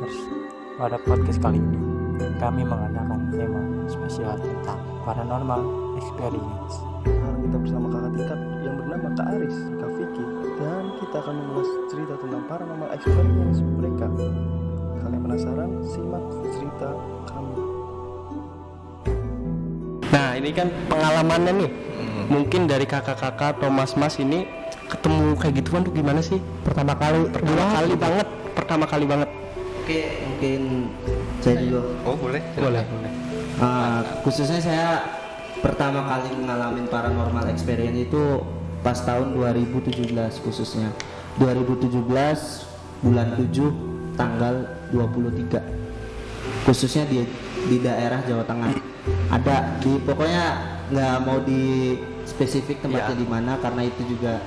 Travelers. Pada podcast kali ini, kami mengadakan tema spesial tentang paranormal experience. Kita bersama kakak tingkat yang bernama Kak Aris, Kak Vicky, dan kita akan mengulas cerita tentang paranormal experience mereka. Kalian penasaran? Simak cerita kami. Nah, ini kan pengalamannya nih. Mungkin dari kakak-kakak atau mas-mas ini ketemu kayak gituan tuh gimana sih? Pertama kali banget. Oke, mungkin saya juga. Oh boleh. Khususnya saya pertama kali mengalami paranormal experience itu pas tahun 2017 khususnya. 2017 bulan 7 tanggal 23. Khususnya di daerah Jawa Tengah. Ada di pokoknya nggak mau di spesifik tempatnya di mana karena itu juga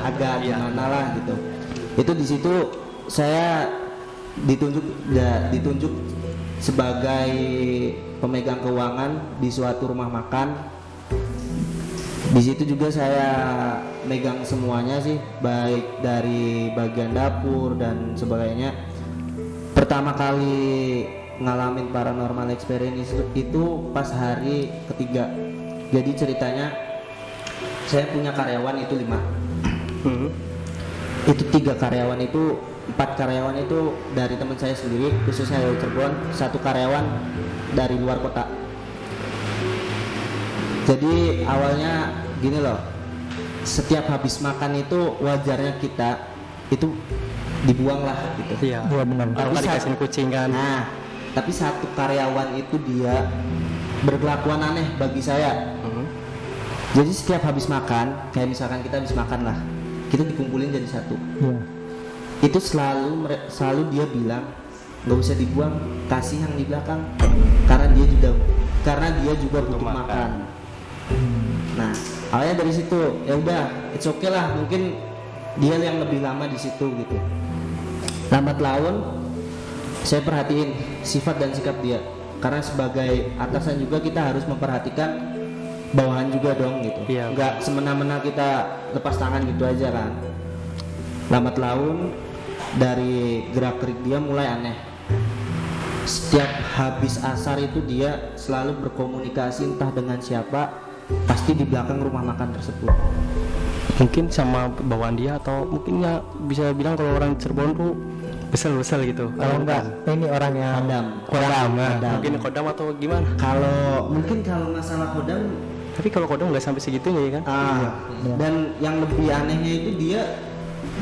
agak gimana lah gitu. Itu di situ saya ditunjuk sebagai pemegang keuangan di suatu rumah makan. Di situ juga saya megang semuanya sih, baik dari bagian dapur dan sebagainya. Pertama kali ngalamin paranormal experience itu pas hari ketiga. Jadi ceritanya saya punya karyawan itu 5. Itu 3 karyawan itu 4 karyawan itu dari teman saya sendiri, khususnya dari Cirebon, 1 karyawan dari luar kota. Jadi awalnya gini loh, setiap habis makan itu wajarnya kita itu dibuang lah gitu. Iya, benar. Kalau dikasih kucing kan. Nah, tapi 1 karyawan itu dia berkelakuan aneh bagi saya. Jadi setiap habis makan, kayak misalkan kita habis makan lah, kita dikumpulin jadi 1. Itu selalu dia bilang nggak usah dibuang, kasih yang di belakang, karena dia juga butuh makan. Nah, awalnya dari situ ya udah, it's okay lah, mungkin dia yang lebih lama di situ gitu. Lambat laun saya perhatiin sifat dan sikap dia, karena sebagai atasan juga kita harus memperhatikan bawahan juga dong gitu. Nggak semena-mena kita lepas tangan gitu aja kan. Lambat laun dari gerak-gerik dia mulai aneh. Setiap habis asar itu dia selalu berkomunikasi entah dengan siapa, pasti di belakang rumah makan tersebut. Mungkin sama bawaan dia, atau mungkin ya bisa bilang kalau orang Cirebon tuh besel gitu. Kalau enggak, ini orangnya Kodam. Kodam. Mungkin kodam atau gimana? Kalau masalah kodam, Tapi kalau kodam nggak sampai segitunya ya kan? dan yang lebih anehnya itu dia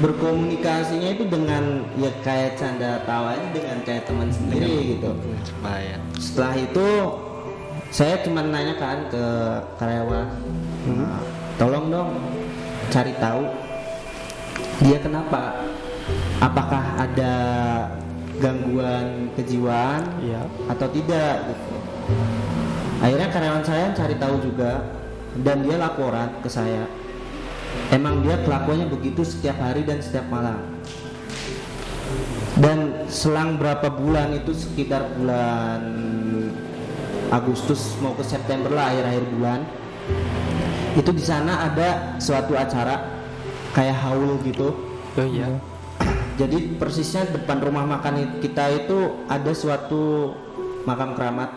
berkomunikasinya itu dengan ya kayak canda tawa aja, dengan kayak teman sendiri gitu. Setelah itu saya cuma nanya kan ke karyawan, tolong dong cari tahu dia kenapa, apakah ada gangguan kejiwaan atau tidak gitu. Akhirnya karyawan saya cari tahu juga, dan dia laporan ke saya. Emang dia kelakuannya begitu setiap hari dan setiap malam. Dan selang berapa bulan, itu sekitar bulan Agustus mau ke September lah, akhir-akhir bulan, itu di sana ada suatu acara kayak haul gitu. Jadi persisnya depan rumah makan kita itu ada suatu makam keramat,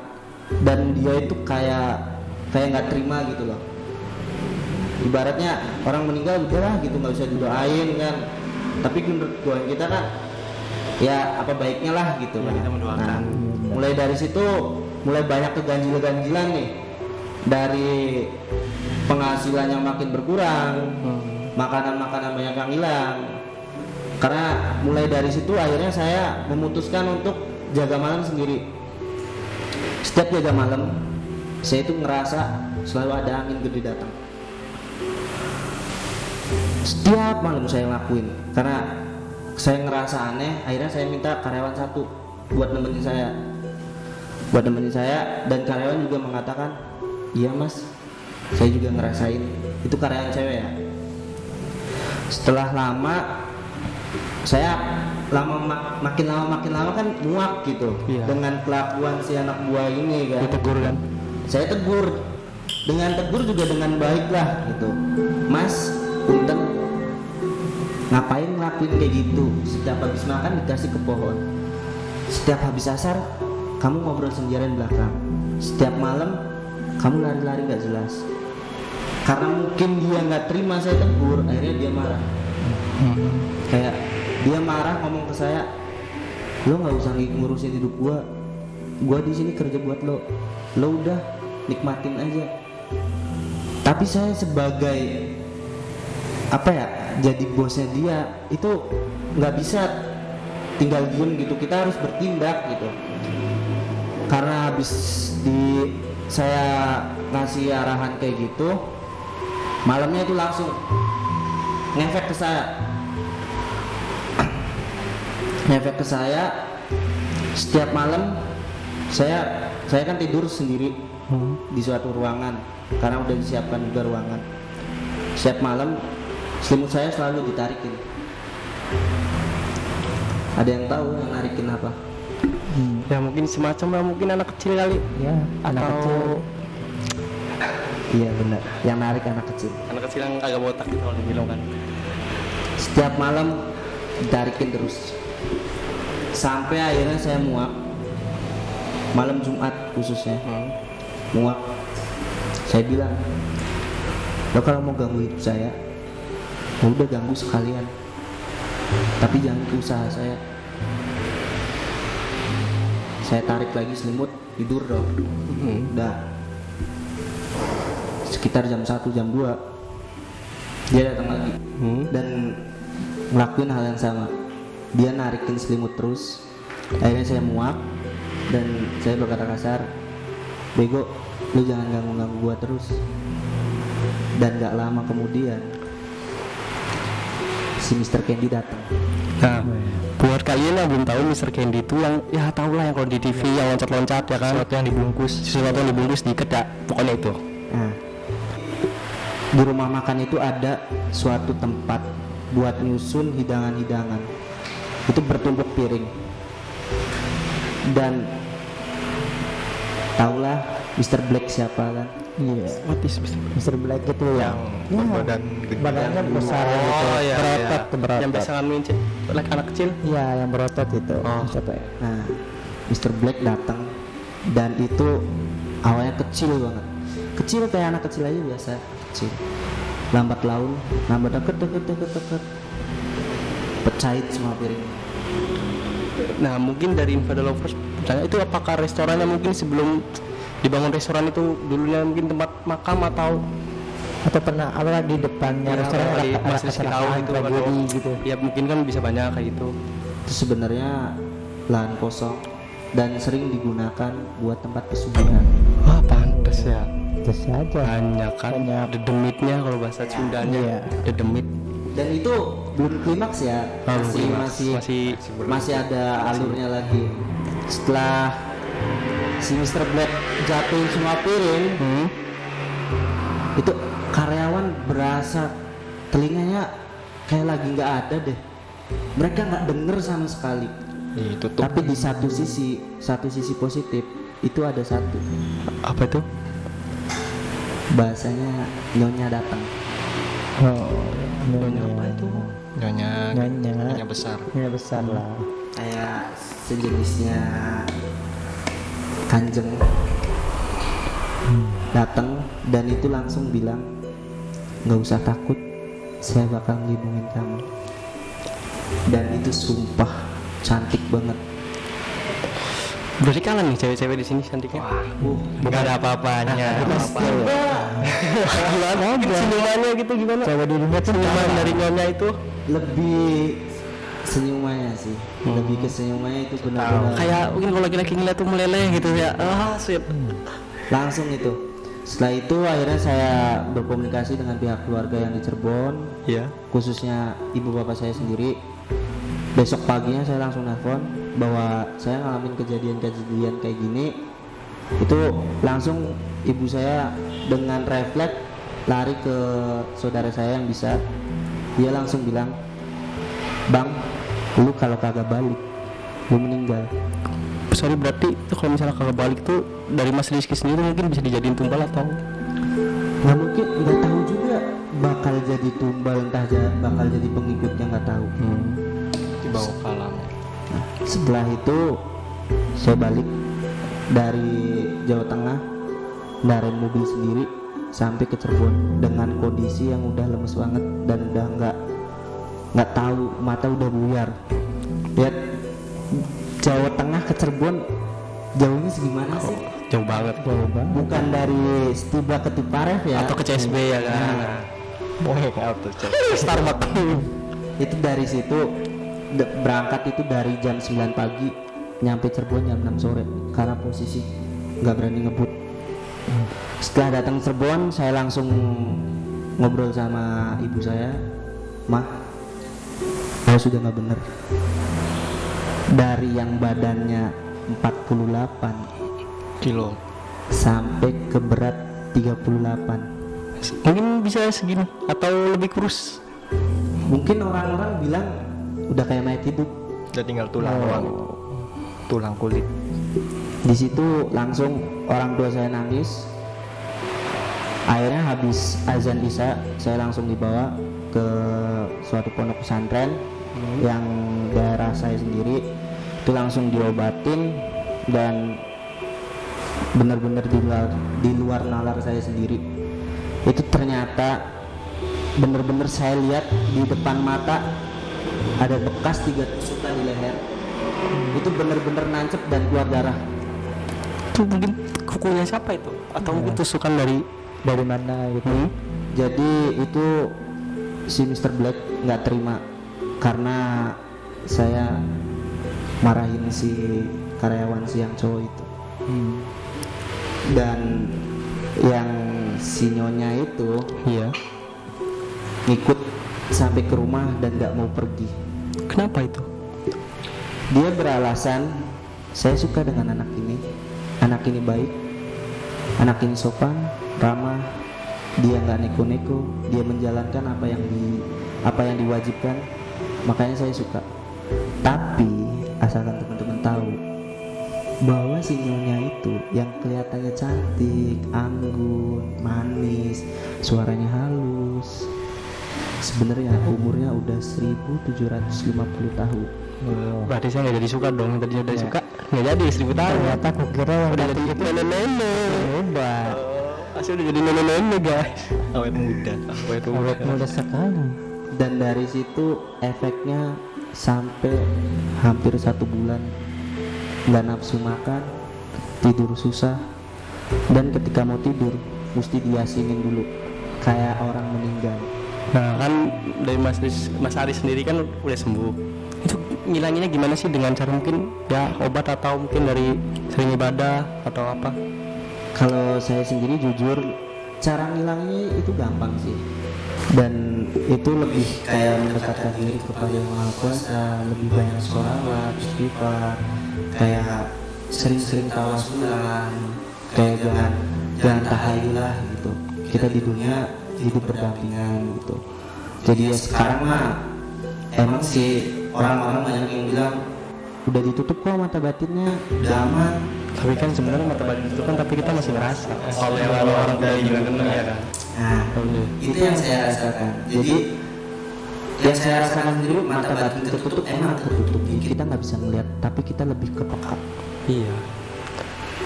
dan dia itu kayak nggak terima gitu loh. Ibaratnya orang meninggal udahlah gitu, nggak usah didoain kan. Tapi menurut doain kita kan ya apa baiknya lah gitu kan. Nah, mulai dari situ mulai banyak keganjilan nih. Dari penghasilan yang makin berkurang, makanan banyak yang hilang. Karena mulai dari situ akhirnya saya memutuskan untuk jaga malam sendiri. Setiap jaga malam saya itu ngerasa selalu ada angin gede datang. Setiap malam saya lakuin karena saya ngerasa aneh. Akhirnya saya minta karyawan 1 buat nemenin saya, dan karyawan juga mengatakan, iya mas, saya juga ngerasain. Itu karyawan cewek ya. Setelah lama saya makin lama kan muak gitu dengan kelakuan si anak buah ini kan. Ditegur kan? Saya tegur juga dengan baik lah gitu. Mas, punten, ngapain ngelakuin kayak gitu. Setiap habis makan dikasih ke pohon. Setiap habis asar kamu ngobrol sendirian belakang. Setiap malam kamu lari-lari gak jelas. Karena mungkin dia nggak terima saya tegur, akhirnya dia marah. Kayak dia marah ngomong ke saya, lo nggak usah ngurusin hidup gua di sini kerja buat lo udah nikmatin aja. Tapi saya sebagai apa ya, jadi bosnya dia itu nggak bisa tinggal diem gitu, kita harus bertindak gitu. Karena habis saya ngasih arahan kayak gitu, malamnya itu langsung ngefek ke saya. Setiap malam saya kan tidur sendiri di suatu ruangan karena udah disiapkan juga ruangan. Setiap malam selimut saya selalu ditarikin. Ada yang tahu yang narikin apa? Ya mungkin semacam lah, mungkin anak kecil kali Ya, anak kecil. Iya benar, yang narik anak kecil. Anak kecil yang agak botak gitu kalau dibilang kan. Setiap malam ditarikin terus sampai akhirnya saya muak. Malam Jumat khususnya muak. Saya bilang, lo kalau mau ganggu hidup saya, ya udah ganggu sekalian, tapi jangan ke usaha saya. Saya tarik lagi selimut, tidur dong. Udah sekitar jam 1, jam 2 dia datang lagi dan ngelakuin hal yang sama. Dia narikin selimut terus. Akhirnya saya muak dan saya berkata kasar, bego, lu jangan ganggu-ganggu gua terus. Dan gak lama kemudian si Mr. Candy datang. Nah, buat kalian yang belum tahu, Mr. Candy itu yang ya tau lah, yang kalau di TV yang loncat-loncat ya kan, sesuatu yang dibungkus diikat ya, pokoknya itu. Nah, di rumah makan itu ada suatu tempat buat nyusun hidangan-hidangan. Itu bertumpuk piring. Dan taulah Mr. Black siapa kan? Iya. Mr. Black itu yang badannya besar Oh, gitu. iya, Berotot iya. tuh, berotot. Yang biasa nganuin like anak kecil. Iya, yang berotot itu. Oh. Siapa ya? Nah, Mr. Black datang dan itu awalnya kecil banget. Kecil kayak anak kecil aja biasa, kecil. Lambat laun, lambat deket. Pecahin semua piring. Nah, mungkin dari Info The Lovers tanya itu apakah restorannya mungkin sebelum dibangun restoran itu dulunya mungkin tempat makam atau pernah apa di depannya ya, restoran kali ada masih dikasih tahu gitu kan, tragedi gitu. ya mungkin kan bisa banyak kayak gitu. Itu sebenarnya lahan kosong dan sering digunakan buat tempat pesugihan. Wah, pantes ya. Terus aja. Banyak kan, Banyak. dedemitnya kalau bahasa Sundanya. Iya. Dedemit. Dan itu belum klimaks ya, Oh, belum masih ada alurnya lagi. Setelah si Mr. Black jatuhin semua piring, itu karyawan berasa telinganya kayak lagi nggak ada deh. Mereka nggak denger sama sekali. Ditutup. Tapi di satu sisi positif itu ada satu. Apa itu? Bahasanya nyonya datang. Nyonya apa itu? Nyonya besar. Nyonya besar lah. Kayak sejenisnya kanjeng datang dan itu langsung bilang, nggak usah takut, saya bakal ngelindungin kamu. Dan itu sumpah cantik banget. Berarti kangen nih cewek-cewek di sini cantiknya. Bukan ada apa-apanya. Gimana? Senyumannya gitu gimana? Cewek di dunia tuh Senyuman dari nyonya itu Lebih senyumannya sih, lebih ke senyumannya itu benar-benar kayak mungkin kalau laki-laki ngeliat tuh meleleh gitu ya. Sweet. langsung itu. Setelah itu akhirnya saya berkomunikasi dengan pihak keluarga yang di Cirebon, Iya. khususnya ibu bapak saya sendiri. Besok paginya saya langsung nelfon bahwa saya ngalamin kejadian kayak gini. Itu langsung ibu saya dengan refleks lari ke saudara saya yang bisa. Dia langsung bilang, bang, lu kalau kagak balik lu meninggal. Sorry, berarti itu kalau misalnya kagak balik tuh dari Mas Rizky sendiri mungkin bisa dijadiin tumbal atau Nggak mungkin, nggak tahu juga bakal jadi tumbal, entah bakal jadi pengikutnya, nggak tahu. Dibawa ke alam. Setelah itu saya balik dari Jawa Tengah, kendaraan mobil sendiri sampai ke Cirebon dengan kondisi yang udah lemes banget dan udah nggak tahu, mata udah buyar. Lihat Jawa Tengah ke Cirebon jauhnya segimana sih? Jauh banget. Bukan dari Stiba ke Tiparev ya? Atau ke CSB ya kan? Starbucks. Itu dari situ berangkat itu dari jam 9 pagi, nyampe Cirebon jam 6 sore karena posisi nggak berani ngebut. Setelah datang Cirebon, saya langsung ngobrol sama ibu saya. Mah, saya sudah nggak bener. Dari yang badannya 48 Kilo. sampai ke berat 38. Mungkin bisa segini atau lebih kurus. Mungkin orang-orang bilang udah kayak mayat hidup. Udah tinggal tulang doang. Tulang kulit. Di situ langsung orang tua saya nangis. Akhirnya habis azan isya, saya langsung dibawa ke suatu pondok pesantren yang daerah saya sendiri. Itu langsung diobatin dan benar-benar di luar nalar saya sendiri. Itu ternyata benar-benar saya lihat di depan mata ada bekas 3 tusukan di leher. Itu benar-benar nancep dan keluar darah. Itu mungkin kukunya siapa itu? Atau mungkin tusukan dari mana gitu? Jadi itu si Mr. Black nggak terima karena saya marahin si karyawan si yang cowok itu. Dan yang si nyonya itu Iya. ngikut sampai ke rumah dan nggak mau pergi. Kenapa itu? Dia beralasan, saya suka dengan anak ini baik, anak ini sopan, ramah, dia nggak neko-neko, dia menjalankan apa yang diwajibkan, makanya saya suka. Tapi asalkan teman-teman tahu bahwa si nyonya itu yang kelihatannya cantik, anggun, manis, suaranya halus, sebenarnya umurnya udah 1750 tahun. Berarti saya nggak jadi suka dong. Tadinya udah suka, nggak jadi 1000 tahun. Ternyata aku kira udah jadi nenek-nenek. Hebat. Asli udah jadi nenek-nenek guys. Awet muda Sekali. Dan dari situ efeknya sampai hampir 1 bulan nggak nafsu makan, tidur susah, dan ketika mau tidur mesti diasingin dulu kayak orang meninggal. Nah kan dari Mas Aris sendiri kan udah sembuh. Itu ngilanginnya gimana sih? Dengan cara mungkin ya obat atau mungkin dari sering ibadah atau apa? Kalau saya sendiri jujur, cara ngilanginnya itu gampang sih, dan itu lebih kayak mendekatkan diri kepada Yang Maha Kuasa, lebih banyak sholawat, istighfar, kayak sering-sering tawasulan, kayak jangan tahayulah gitu. Kita di dunia hidup berdampingan gitu. Jadi ya sekarang mah emang sih orang-orang banyak yang bilang udah ditutup kok mata batinnya, udah aman. Tapi kan sebenarnya mata batin itu kan, tapi kita masih ngerasa. Kalau orang udah gila ya kan. Nah, itu yang saya rasakan. Jadi yang saya rasakan sendiri, mata batin tertutup emang tertutup. Kita nggak bisa melihat, tapi kita lebih kepeka. Iya.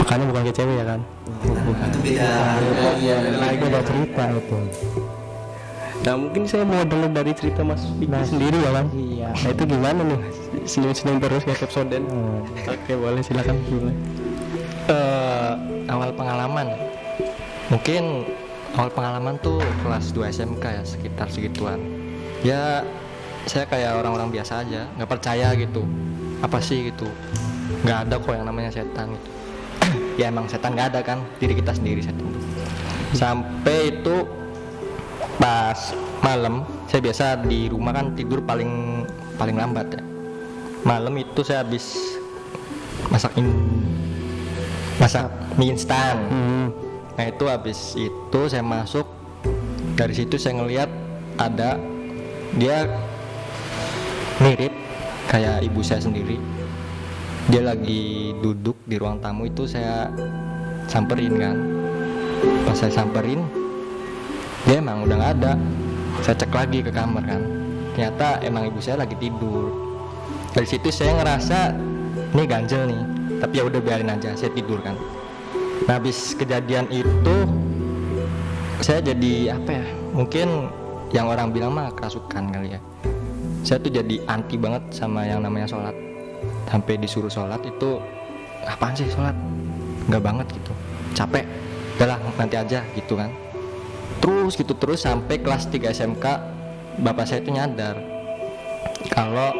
Makanya bukan ke cewek ya kan. Itu beda lagi, beda cerita itu. Nah mungkin saya mau dengar dari cerita Mas Vicky sendiri ya kan. Iya. Nah itu gimana nih? Senyum-senyum terus kayak Capsoden. Oke boleh, silakan. Awal pengalaman mungkin awal pengalaman tuh kelas 2 SMK ya, sekitar segituan. Ya saya kayak orang-orang biasa aja, nggak percaya gitu, apa sih gitu, nggak ada kok yang namanya setan gitu. Ya emang setan nggak ada kan, diri kita sendiri setan tuh. Sampai itu pas malam, saya biasa di rumah kan tidur paling lambat ya. Malam itu saya habis masak mie instan. Nah itu habis itu saya masuk, dari situ saya ngelihat ada dia mirip kayak ibu saya sendiri. Dia lagi duduk di ruang tamu, itu saya samperin kan. Pas saya samperin, dia emang udah nggak ada. Saya cek lagi ke kamar kan, ternyata emang ibu saya lagi tidur. Dari situ saya ngerasa ini ganjel nih, tapi ya udah biarin aja, saya tidur kan. Nah, habis kejadian itu saya jadi apa ya, mungkin yang orang bilang mah kerasukan kali ya. Saya tuh jadi anti banget sama yang namanya sholat. Sampai disuruh sholat itu, apaan sih sholat, nggak banget gitu, capek, udahlah nanti aja gitu kan. Terus sampai kelas 3 SMK bapak saya itu nyadar kalau